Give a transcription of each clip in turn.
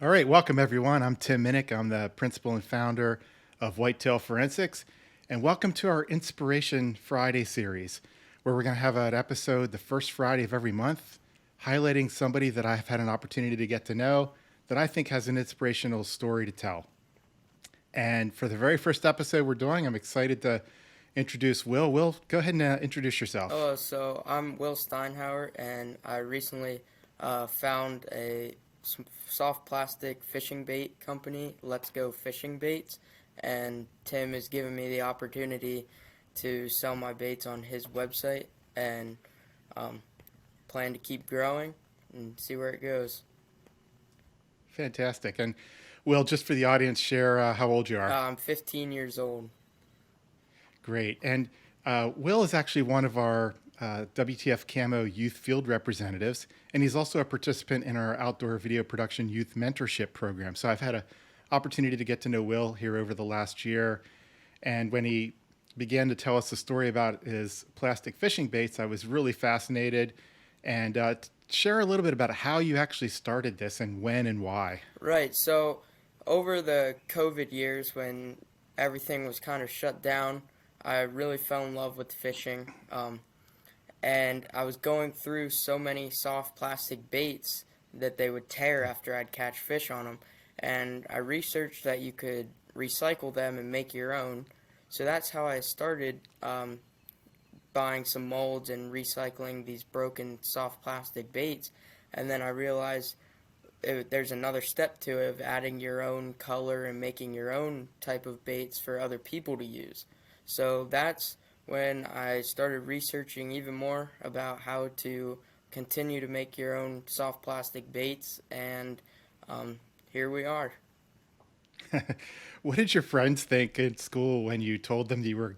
All right, welcome everyone. I'm Tim Minnick. I'm the principal and founder of Whitetail Forensics, and welcome to our Inspiration Friday series, where we're going to have an episode the first Friday of every month, highlighting somebody that I've had an opportunity to get to know that I think has an inspirational story to tell. And for the very first episode we're doing, I'm excited to introduce Will. Will, go ahead and introduce yourself. Hello, so I'm Will Steinhauer, and I recently found a soft plastic fishing bait company, Let's Go Fishing Baits, and Tim has given me the opportunity to sell my baits on his website, and um, plan to keep growing and see where it goes. Fantastic. And Will, just for the audience, share how old you are. I'm 15 years old. Great. And Will is actually one of our WTFCAMO youth field representatives, and he's also a participant in our outdoor video production youth mentorship program. So I've had an opportunity to get to know Will here over the last year. And when he began to tell us the story about his plastic fishing baits, I was really fascinated. And share a little bit about how you actually started this and when and why. Right, so over the COVID years when everything was kind of shut down, I really fell in love with fishing. And I was going through so many soft plastic baits that they would tear after I'd catch fish on them. And I researched that you could recycle them and make your own. So that's how I started buying some molds and recycling these broken soft plastic baits. And then I realized there's another step to it of adding your own color and making your own type of baits for other people to use. So that's when I started researching even more about how to continue to make your own soft plastic baits, and here we are. What did your friends think in school when you told them you were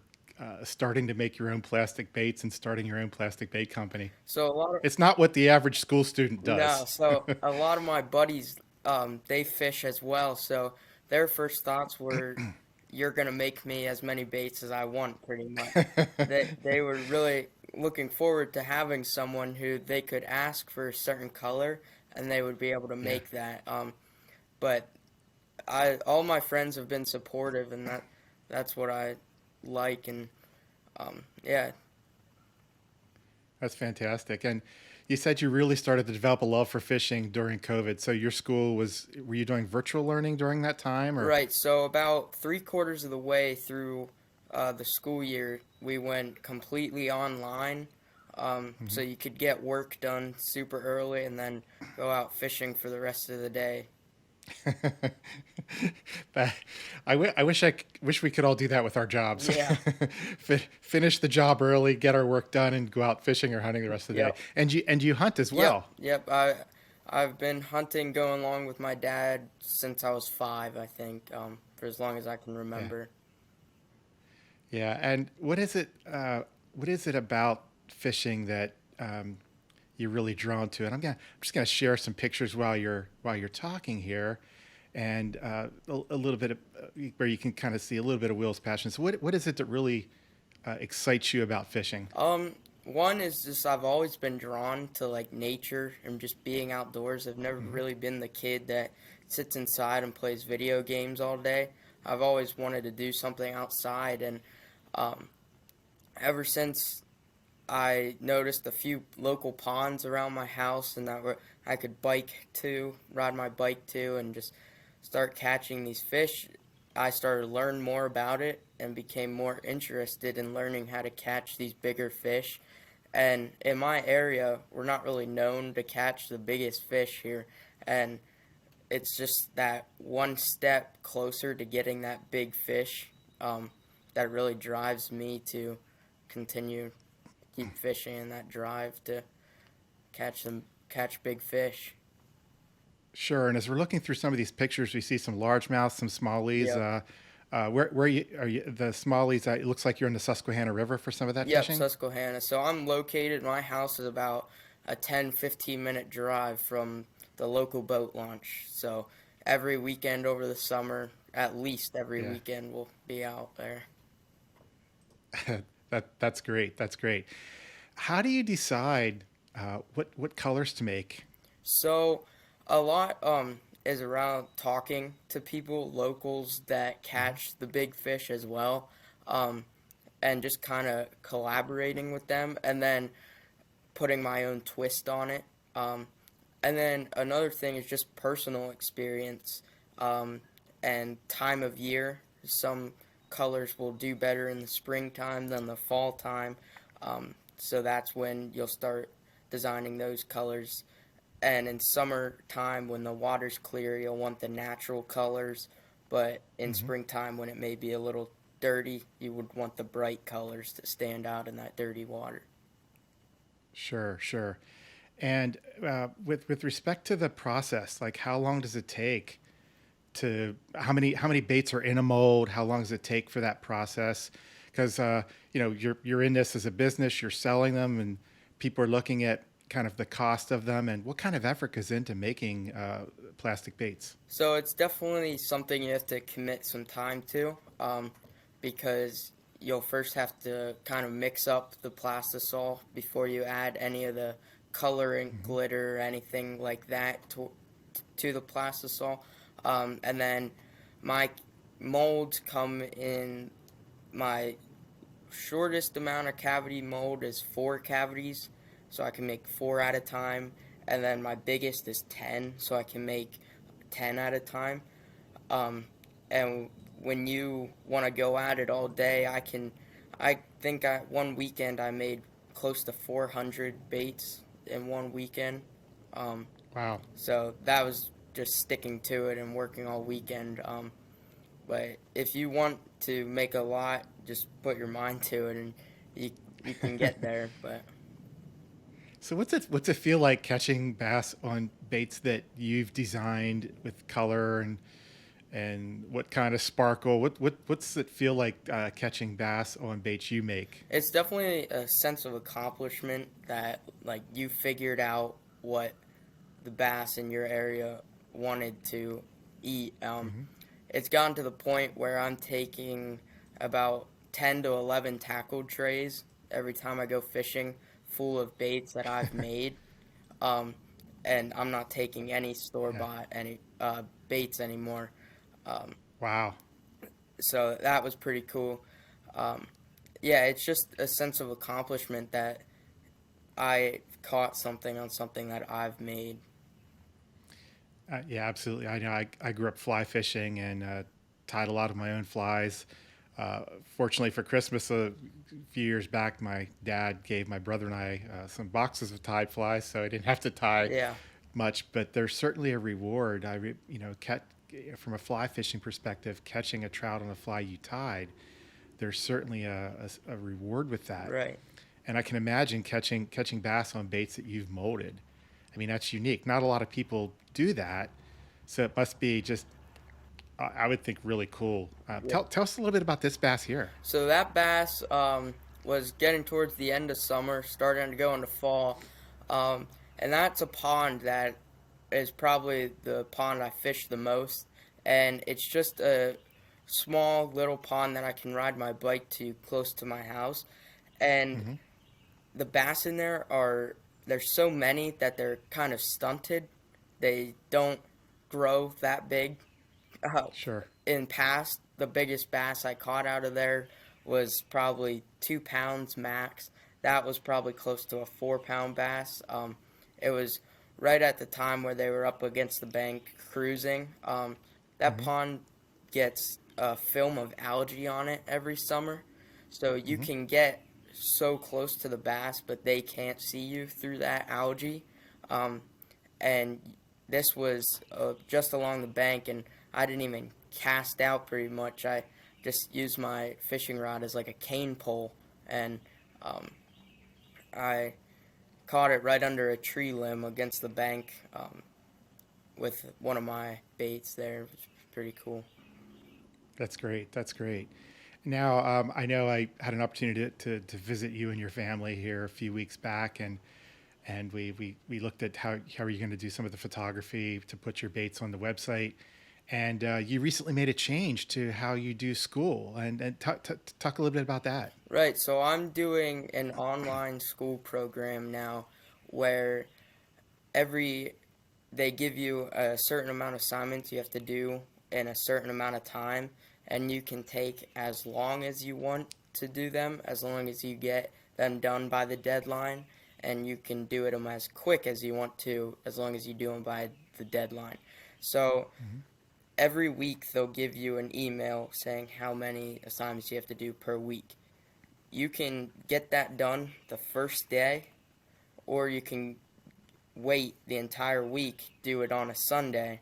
starting to make your own plastic baits and starting your own plastic bait company? So a lot of It's not what the average school student no, does. so a lot of my buddies, they fish as well. So their first thoughts were, "You're gonna make me as many baits as I want," pretty much. They were really looking forward to having someone who they could ask for a certain color, and they would be able to Yeah, make that. But all my friends have been supportive, and that's what I like. And yeah, that's fantastic. And you said you really started to develop a love for fishing during COVID. So your school were you doing virtual learning during that time or? right. So about 3/4 of the way through the school year, we went completely online. So you could get work done super early and then go out fishing for the rest of the day. That- wish we could all do that with our jobs. Yeah. Finish the job early, get our work done, and go out fishing or hunting the rest of the day. Yep. And you hunt as Yep. well. Yep. I've been hunting going along with my dad since I was 5, I think, for as long as I can Yeah, remember. yeah. And what is it? What is it about fishing that you're really drawn to? And I'm just gonna share some pictures while you're talking here, and a little bit of where you can kind of see a little bit of Will's passion. So what is it that really excites you about fishing? One is just I've always been drawn to like nature and just being outdoors. I've never Mhm. really been the kid that sits inside and plays video games all day. I've always wanted to do something outside, and um, ever since I noticed a few local ponds around my house, and that were I could ride my bike to, and just start catching these fish. I started to learn more about it and became more interested in learning how to catch these bigger fish. And in my area, we're not really known to catch the biggest fish here, and it's just that one step closer to getting that big fish that really drives me to continue keep fishing, and that drive to catch big fish. Sure. And as we're looking through some of these pictures, we see some largemouths, some smallies. Yep. Where you are you the smallies? It looks like you're in the Susquehanna River for some of that Yep, fishing. Susquehanna. So I'm located, my house is about a 10-15 minute drive from the local boat launch. So every weekend over the summer, at least every Yeah, weekend, we'll be out there. that's great. That's great. How do you decide what colors to make? So a lot, is around talking to people, locals that catch the big fish as well, um, and just kind of collaborating with them, and then putting my own twist on it. Um, and then another thing is just personal experience um, and time of year. Some colors will do better in the springtime than the fall time. So that's when you'll start designing those colors. And in summertime, when the water's clear, you'll want the natural colors. But in Hmm. springtime, when it may be a little dirty, you would want the bright colors to stand out in that dirty water. Sure, sure. And with respect to the process, like how long does it take to how many baits are in a mold? How long does it take for that process? Because you're in this as a business, you're selling them, and people are looking at kind of the cost of them and what kind of effort goes into making plastic baits. So it's definitely something you have to commit some time to, because you'll first have to kind of mix up the plastisol before you add any of the coloring, Hmm. glitter, or anything like that to the plastisol. And then my molds come in. My shortest amount of cavity mold is 4 cavities, so I can make 4 at a time. And then my biggest is 10, so I can make 10 at a time. Um, and when you want to go at it all day, I can. I think one weekend I made close to 400 baits in one weekend. Um, Wow. so that was just sticking to it and working all weekend. But if you want to make a lot, just put your mind to it, and you you can get there. But So what's it feel like catching bass on baits that you've designed with color and what kind of sparkle? What's it feel like catching bass on baits you make? it's definitely a sense of accomplishment that like you figured out what the bass in your area wanted to eat. Hmm. It's gotten to the point where I'm taking about 10 to 11 tackle trays every time I go fishing, full of baits that I've made. Um, and I'm not taking any store Yeah. bought any baits anymore. Um, Wow. so that was pretty cool. Um, yeah, it's just a sense of accomplishment that I caught something on something that I've made. Yeah, absolutely. I know. I grew up fly fishing and tied a lot of my own flies. Fortunately for Christmas a few years back, my dad gave my brother and I some boxes of tied flies, so I didn't have to tie Yeah, much. But there's certainly a reward. From a fly fishing perspective, catching a trout on a fly you tied, there's certainly a reward with that. right. And I can imagine catching bass on baits that you've molded. I mean, that's unique. Not a lot of people do that, so it must be just I would think really cool. Tell us a little bit about this bass here. So that bass was getting towards the end of summer, starting to go into fall, and that's a pond that is probably the pond I fish the most, and it's just a small little pond that I can ride my bike to close to my house, and Hmm. the bass in there are there's so many that they're kind of stunted. They don't grow that big. Uh, Sure. in past, the biggest bass I caught out of there was probably 2 pounds max. That was probably close to a 4 pound bass. It was right at the time where they were up against the bank cruising. That Hmm. pond gets a film of algae on it every summer, so you Hmm. can get so close to the bass, but they can't see you through that algae. Um, and this was just along the bank, and I didn't even cast out pretty much. I just used my fishing rod as like a cane pole, and um, I caught it right under a tree limb against the bank with one of my baits there. It was pretty cool. That's great. That's great. Now, I know I had an opportunity to visit you and your family here a few weeks back, and we looked at how are you going to do some of the photography to put your baits on the website. And you recently made a change to how you do school, and talk a little bit about that. Right, so I'm doing an online school program now where every they give you a certain amount of assignments you have to do in a certain amount of time, and you can take as long as you want to do them, as long as you get them done by the deadline, and you can do them as quick as you want to, as long as you do them by the deadline. So Mhm. every week they'll give you an email saying how many assignments you have to do per week. You can get that done the first day, or you can wait the entire week, do it on a Sunday,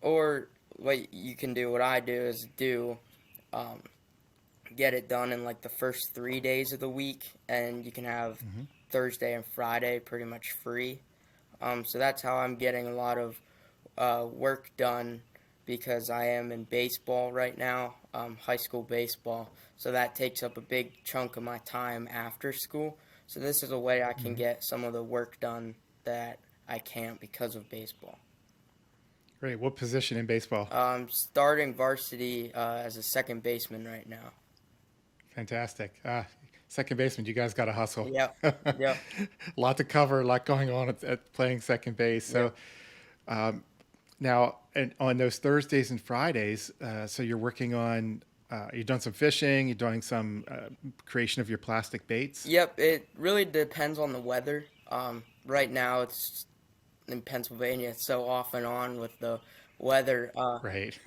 or what you can do, what I do is um, get it done in like the first 3 days of the week, and you can have Mhm. Thursday and Friday pretty much free. So that's how I'm getting a lot of work done because I am in baseball right now, high school baseball. So that takes up a big chunk of my time after school. So this is a way I can Mhm. get some of the work done that I can't because of baseball. Great. What position in baseball? Starting varsity as a second baseman right now. Fantastic. Second baseman, you guys got to hustle. Yep, A yep, lot to cover, a lot going on at playing second base. So yep. now, and on those Thursdays and Fridays, so you're working on, you've done some fishing, you're doing some creation of your plastic baits. Yep, it really depends on the weather. Right now, it's in Pennsylvania, it's so off and on with the weather. Right.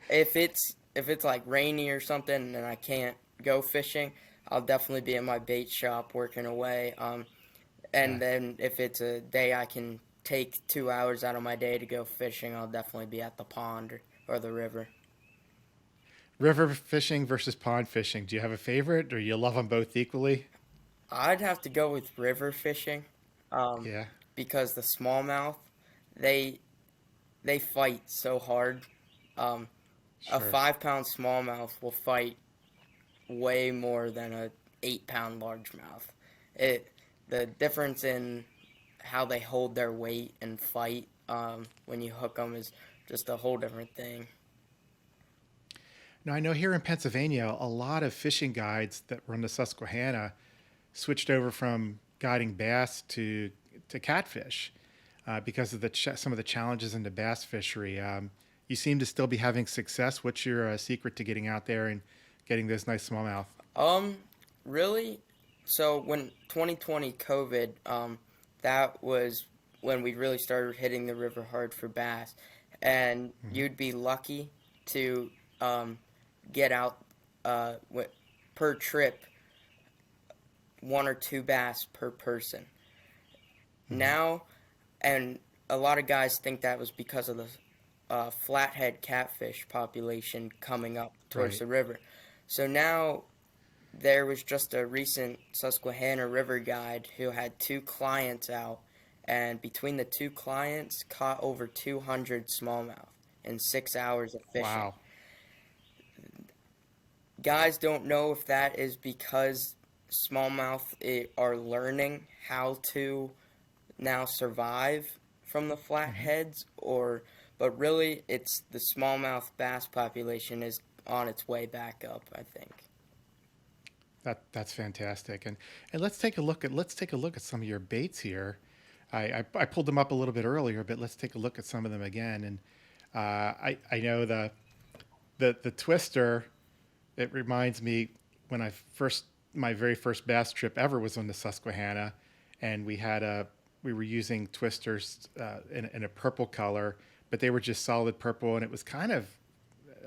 If it's like rainy or something and I can't go fishing, I'll definitely be in my bait shop working away. Yeah. And then if it's a day I can take 2 hours out of my day to go fishing, I'll definitely be at the pond or the river. River fishing versus pond fishing. Do you have a favorite or you love them both equally? I'd have to go with river fishing, um, Yeah, because the smallmouth, they they fight so hard. Um, a sure. 5 pound smallmouth will fight way more than a 8 pound largemouth. It the difference in how they hold their weight and fight when you hook them is just a whole different thing. Now, I know here in Pennsylvania, a lot of fishing guides that run the Susquehanna switched over from guiding bass to catfish because of some of the challenges in the bass fishery. You seem to still be having success. What's your secret to getting out there and getting those nice smallmouth? Um, really? So when 2020 COVID, that was when we really started hitting the river hard for bass, and Hmm. you'd be lucky to get out per trip 1 or 2 bass per person. Hmm. Now, and a lot of guys think that was because of the flathead catfish population coming up towards Right. the river. So now there was just a recent Susquehanna River guide who had 2 clients out, and between the 2 clients, caught over 200 smallmouth in 6 hours of fishing. Wow. Guys don't know if that is because smallmouth are learning how to now survive from the Hmm. flatheads, or but really it's the smallmouth bass population is on its way back up, I think. That's fantastic. And let's take a look at some of your baits here. I pulled them up a little bit earlier, but let's take a look at some of them again. And I know the twister. It reminds me when I first my very first bass trip ever was on the Susquehanna, and we were using twisters in a purple color, but they were just solid purple, and it was kind of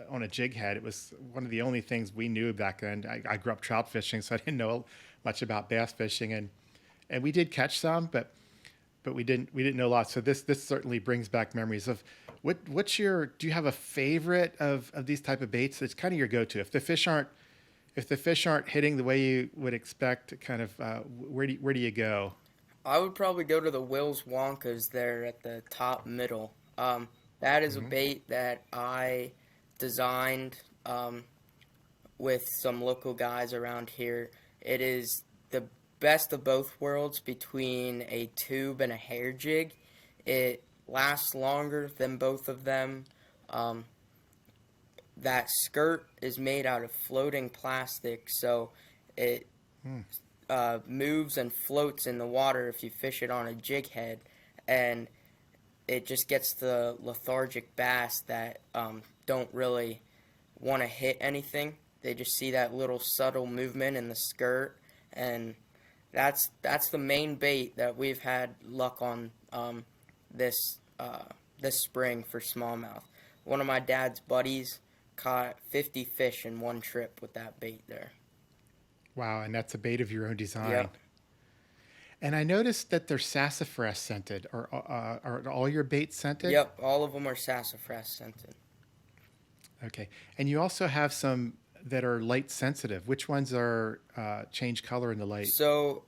on a jig head. It was one of the only things we knew back then. I grew up trout fishing, so I didn't know much about bass fishing, and we did catch some, but we didn't know a lot. So this certainly brings back memories of what's your do you have a favorite of these type of baits? It's kind of your go-to. If the fish aren't hitting the way you would expect, kind of where do you go? I would probably go to the Will's Wonkas there at the top middle. That is a Hmm. bait that I designed with some local guys around here. It is the best of both worlds between a tube and a hair jig. It lasts longer than both of them. Um, that skirt is made out of floating plastic, so it Hmm. moves and floats in the water if you fish it on a jig head. And it just gets the lethargic bass that don't really want to hit anything. They just see that little subtle movement in the skirt, and that's the main bait that we've had luck on this this spring for smallmouth. One of my dad's buddies caught 50 fish in one trip with that bait there. Wow, and that's a bait of your own design. Yep. And I noticed that they're sassafras scented. Are all your baits scented? Yep, all of them are sassafras scented. Okay. And you also have some that are light sensitive. Which ones are change color in the light? So,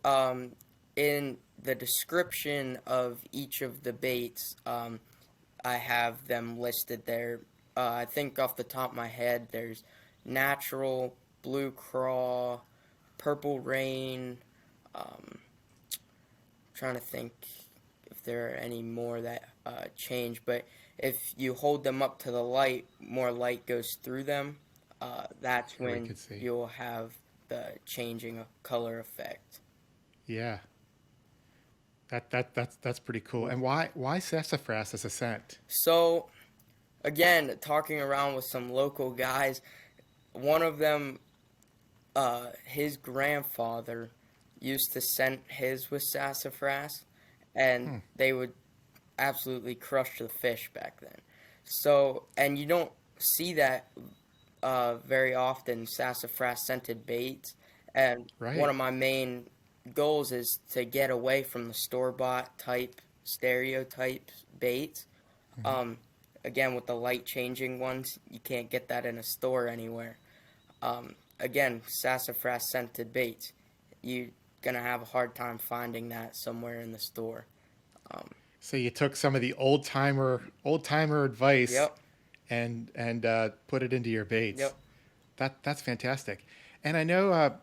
in the description of each of the baits, I have them listed there. I think off the top of my head, there's natural, blue craw, purple rain. Trying to think if there are any more that change, but if you hold them up to the light, more light goes through them. That's Yeah, we when could see. you'll have the changing of color effect. Yeah. That's pretty cool. And why sassafras as a scent? So, again, talking around with some local guys, one of them, his grandfather used to scent his with sassafras, and they would absolutely crush the fish back then. So, and you don't see that very often, sassafras scented baits. And Right. one of my main goals is to get away from the store-bought type stereotype baits. Again, with the light changing ones, you can't get that in a store anywhere. Again, sassafras scented baits, you're gonna have a hard time finding that somewhere in the store. So you took some of the old timer advice Yep, and put it into your baits. yep, That's fantastic. And I know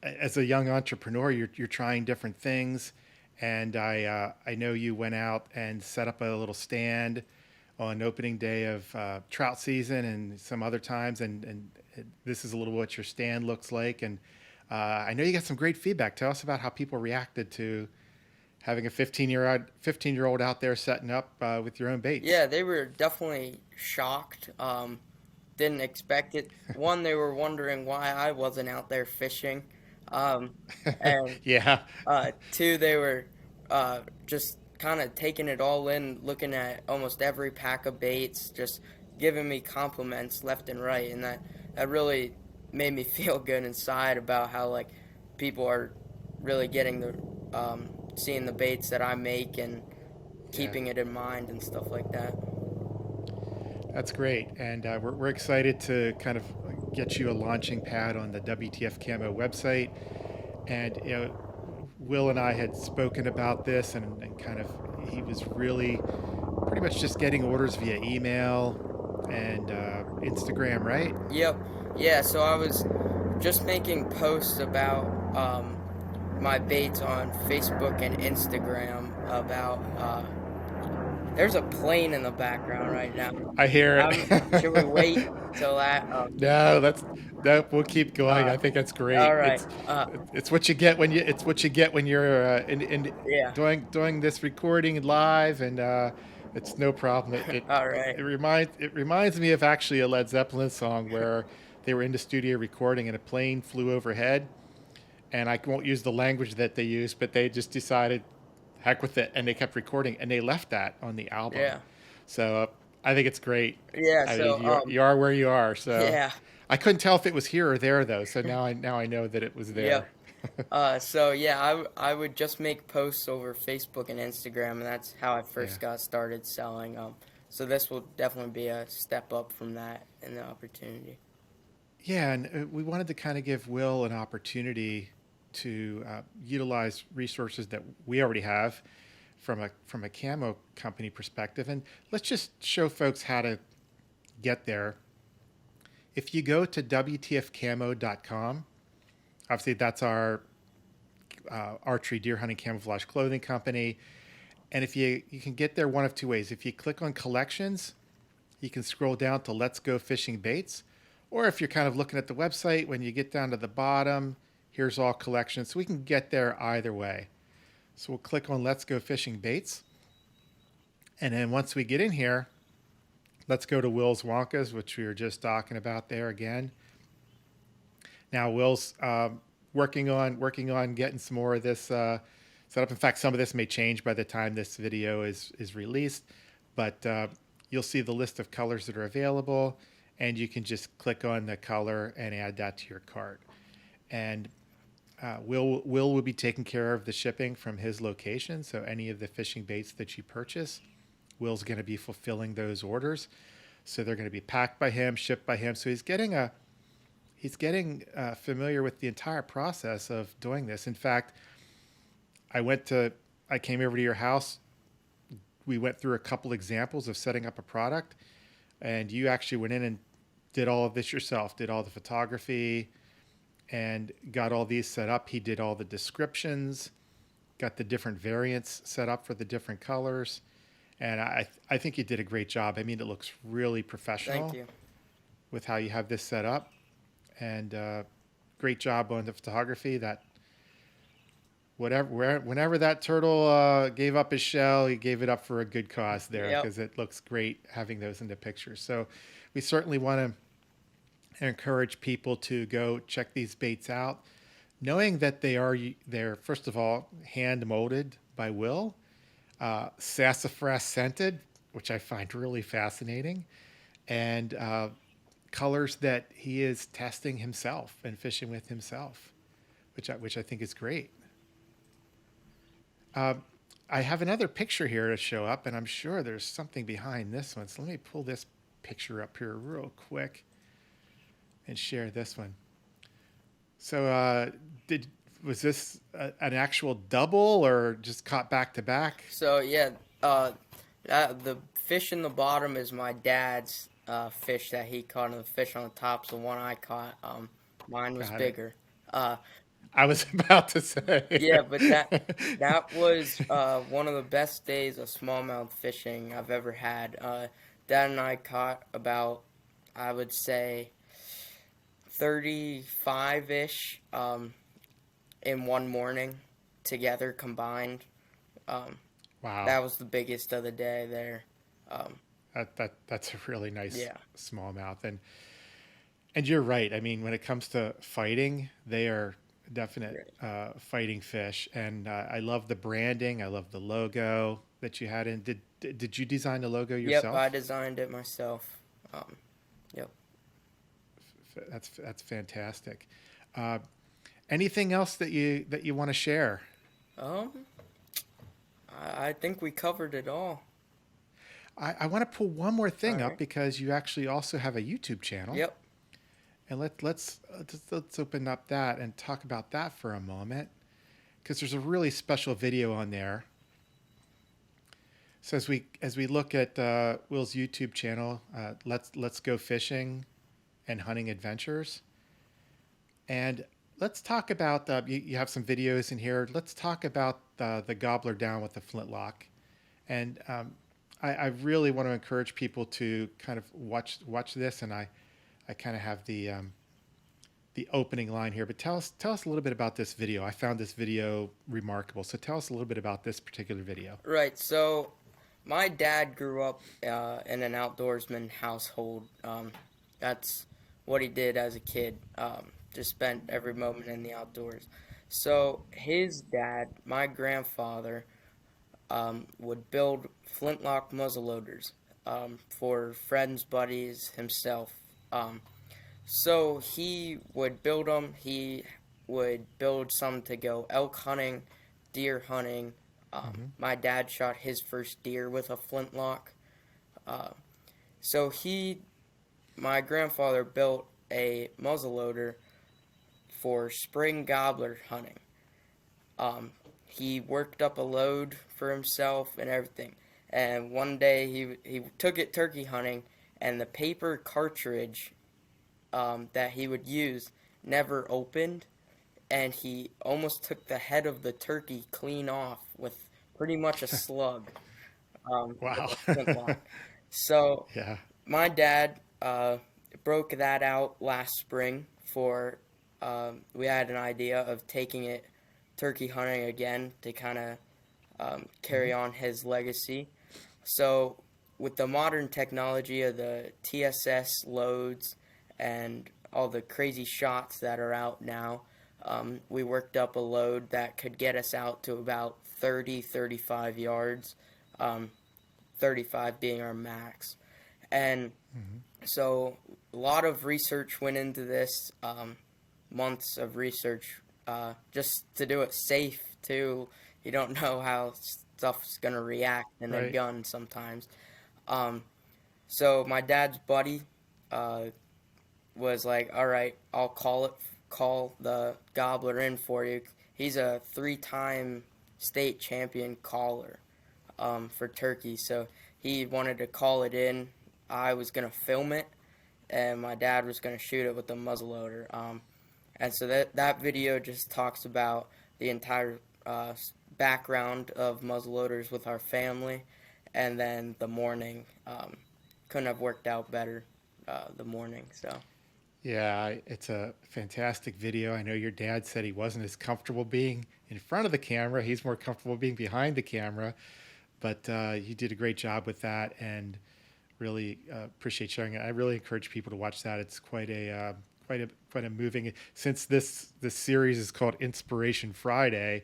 as a young entrepreneur, you're trying different things. And I know you went out and set up a little stand on opening day of trout season and some other times. And this is a little what your stand looks like. And I know you got some great feedback. Tell us about how people reacted to having a 15-year-old out there setting up with your own baits. yeah. They were definitely shocked. Didn't expect it. One, they were wondering why I wasn't out there fishing, um, and Yeah, two, they were just kind of taking it all in, looking at almost every pack of baits, just giving me compliments left and right, and that really made me feel good inside about how like people are really getting the seeing the baits that I make and yeah. keeping it in mind and stuff like that. That's great, and we're excited to kind of get you a launching pad on the WTF Camo website. And Will and I had spoken about this, and kind of he was really pretty much just getting orders via email and Instagram, right? Yep. Yeah, so I was just making posts about my baits on Facebook and Instagram about there's a plane in the background right now. I hear Should we wait it. till that? No, we'll keep going. I think that's great. All right. It's what you get when you're in Yeah. doing this recording live, and it's no problem. All right. It reminds me of actually a Led Zeppelin song where they were in the studio recording and a plane flew overhead, and I won't use the language that they used, but they just decided, heck with it, and they kept recording, and they left that on the album. Yeah. So I think it's great. Yeah. I So mean, you are where you are. So yeah. I couldn't tell if it was here or there though. So now I know that it was there. So yeah, I would just make posts over Facebook and Instagram, and that's how I first Yeah. got started selling. So this will definitely be a step up from that in the opportunity. Yeah, and we wanted to kind of give Will an opportunity to utilize resources that we already have from a camo company perspective, and let's just show folks how to get there. If you go to WTFCAMO.com, obviously that's our archery deer hunting camouflage clothing company, and if you can get there one of two ways. If you click on collections, you can scroll down to Let's Go Fishing Baits, or if you're kind of looking at the website, when you get down to the bottom, here's all collections. So we can get there either way. So we'll click on Let's Go Fishing Baits. And then once we get in here, let's go to Will's Wonkas, which we were just talking about there again. Now Will's working on getting some more of this set up. In fact, some of this may change by the time this video is released, but you'll see the list of colors that are available, and you can just click on the color and add that to your cart. And Will be taking care of the shipping from his location. So any of the fishing baits that you purchase, Will's going to be fulfilling those orders. So they're going to be packed by him, shipped by him. So he's getting familiar with the entire process of doing this. In fact, I came over to your house. We went through a couple examples of setting up a product, and you actually went in and did all of this yourself, did all the photography and got all these set up. He did all the descriptions, got the different variants set up for the different colors. And I think you did a great job. I mean, it looks really professional. Thank you. With how you have this set up. And great job on the photography. That whenever that turtle gave up his shell, he gave it up for a good cause there, because it looks great having those in the pictures. So we certainly want to encourage people to go check these baits out, knowing that they're first of all hand molded by Will, sassafras scented, which I find really fascinating, and colors that he is testing himself and fishing with himself, which I think is great. I have another picture here to show up, and I'm sure there's something behind this one. So let me pull this picture up here real quick and share this one. So was this an actual double or just caught back to back? So yeah, the fish in the bottom is my dad's fish that he caught, and the fish on the top's the one I caught. Mine was bigger. I was about to say. Yeah, but that was one of the best days of smallmouth fishing I've ever had. Dad and I caught about, I would say, 35-ish in one morning together combined. Wow. That was the biggest of the day there. That's a really nice smallmouth. And you're right. I mean, when it comes to fighting, they are definite fighting fish. And I love the branding. I love the logo that you had in. Did you design the logo yourself? Yep, I designed it myself. Yep. That's fantastic. Anything else that you want to share? I think we covered it all. I want to pull one more thing up because you actually also have a YouTube channel. Yep. And let's open up that and talk about that for a moment, because there's a really special video on there. So as we look at Will's YouTube channel, let's go fishing and hunting adventures, and let's talk about you have some videos in here. Let's talk about the gobbler down with the flintlock, and I really want to encourage people to kind of watch this, and I kind of have the opening line here, but tell us a little bit about this video. I found this video remarkable. So tell us a little bit about this particular video. Right. So my dad grew up in an outdoorsman household. That's what he did as a kid. Just spent every moment in the outdoors. So his dad, my grandfather, would build flintlock muzzleloaders for friends, buddies, himself. So he would build them. He would build some to go elk hunting, deer hunting. My dad shot his first deer with a flintlock. So my grandfather built a muzzleloader for spring gobbler hunting. He worked up a load for himself and everything. And one day he took it turkey hunting, and the paper cartridge that he would use never opened, and he almost took the head of the turkey clean off with pretty much a slug. Wow. So yeah, my dad broke that out last spring for, we had an idea of taking it turkey hunting again to kind of carry on his legacy. So with the modern technology of the TSS loads and all the crazy shots that are out now, we worked up a load that could get us out to about 30, 35 yards, um, 35 being our max. And Hmm. so a lot of research went into this, months of research, just to do it safe too. You don't know how stuff's gonna react in a Right. gun sometimes. Um, so my dad's buddy uh, was like, "All right, I'll call the gobbler in for you." He's a three-time state champion caller, for turkey, so he wanted to call it in. I was gonna film it, and my dad was gonna shoot it with the muzzleloader. And so that video just talks about the entire background of muzzleloaders with our family, and then the morning. Couldn't have worked out better. The morning, so Yeah, it's a fantastic video. I know your dad said he wasn't as comfortable being in front of the camera. He's more comfortable being behind the camera, but you did a great job with that, and really appreciate sharing it. I really encourage people to watch that. It's quite a moving. Since this series is called Inspiration Friday,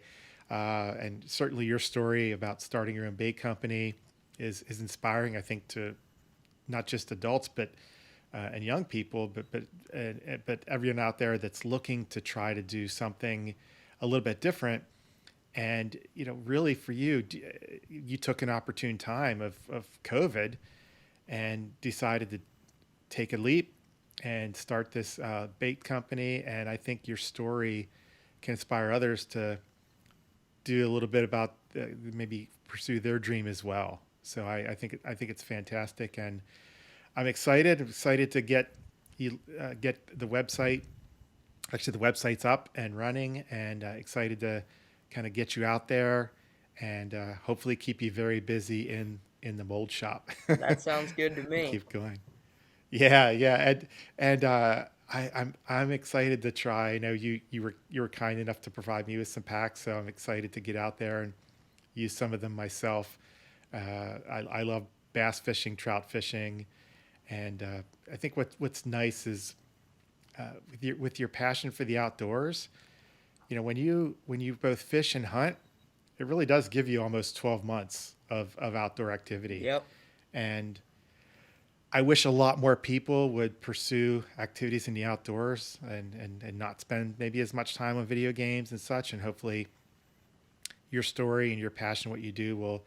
and certainly your story about starting your own bait company is inspiring. I think to not just adults, but and young people, but everyone out there that's looking to try to do something a little bit different. And really for you, you took an opportune time of COVID and decided to take a leap and start this bait company. And I think your story can inspire others to do a little bit about maybe pursue their dream as well. So I think it's fantastic, and I'm excited. I'm excited to get the website. Actually, the website's up and running, and excited to kind of get you out there and hopefully keep you very busy in the mold shop. that sounds good to me. Keep going. Yeah, yeah, and I'm excited to try. I know you were kind enough to provide me with some packs, so I'm excited to get out there and use some of them myself. I love bass fishing, trout fishing, and I think what's nice is with your passion for the outdoors. When you both fish and hunt, it really does give you almost 12 months of outdoor activity. Yep. And I wish a lot more people would pursue activities in the outdoors and not spend maybe as much time on video games and such. And hopefully your story and your passion, what you do, will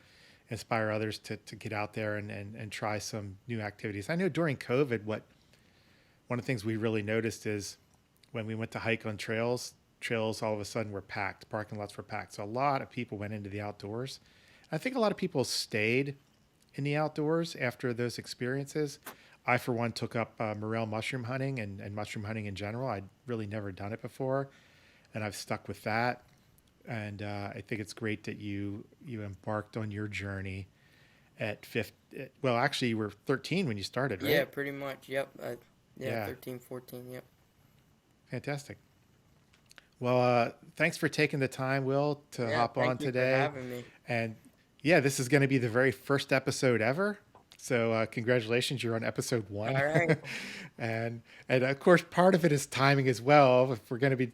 inspire others to get out there and try some new activities. I know during COVID, one of the things we really noticed is when we went to hike on trails all of a sudden were packed, parking lots were packed. So a lot of people went into the outdoors. I think a lot of people stayed in the outdoors after those experiences. I, for one, took up morel mushroom hunting and mushroom hunting in general. I'd really never done it before, and I've stuck with that. And I think it's great that you embarked on your journey at 50. Well, actually, you were 13 when you started, right? Yeah, pretty much. Yep. Yeah, Yeah, 13, 14. Yep. fantastic. Well, thanks for taking the time, Will, to Yeah. hop on Thank you for today. having me. And yeah, this is going to be the very first episode ever. So congratulations, you're on episode one. All right. And of course, part of it is timing as well. If we're going to be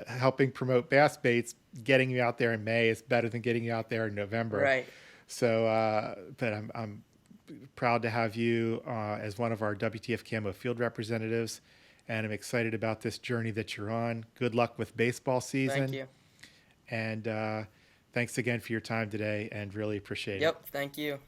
helping promote bass baits, getting you out there in May is better than getting you out there in November. Right. So, but I'm proud to have you as one of our WTF Camo field representatives, and I'm excited about this journey that you're on. Good luck with baseball Thank season, you. and thanks again for your time today, and really appreciate it. Yep. Thank you.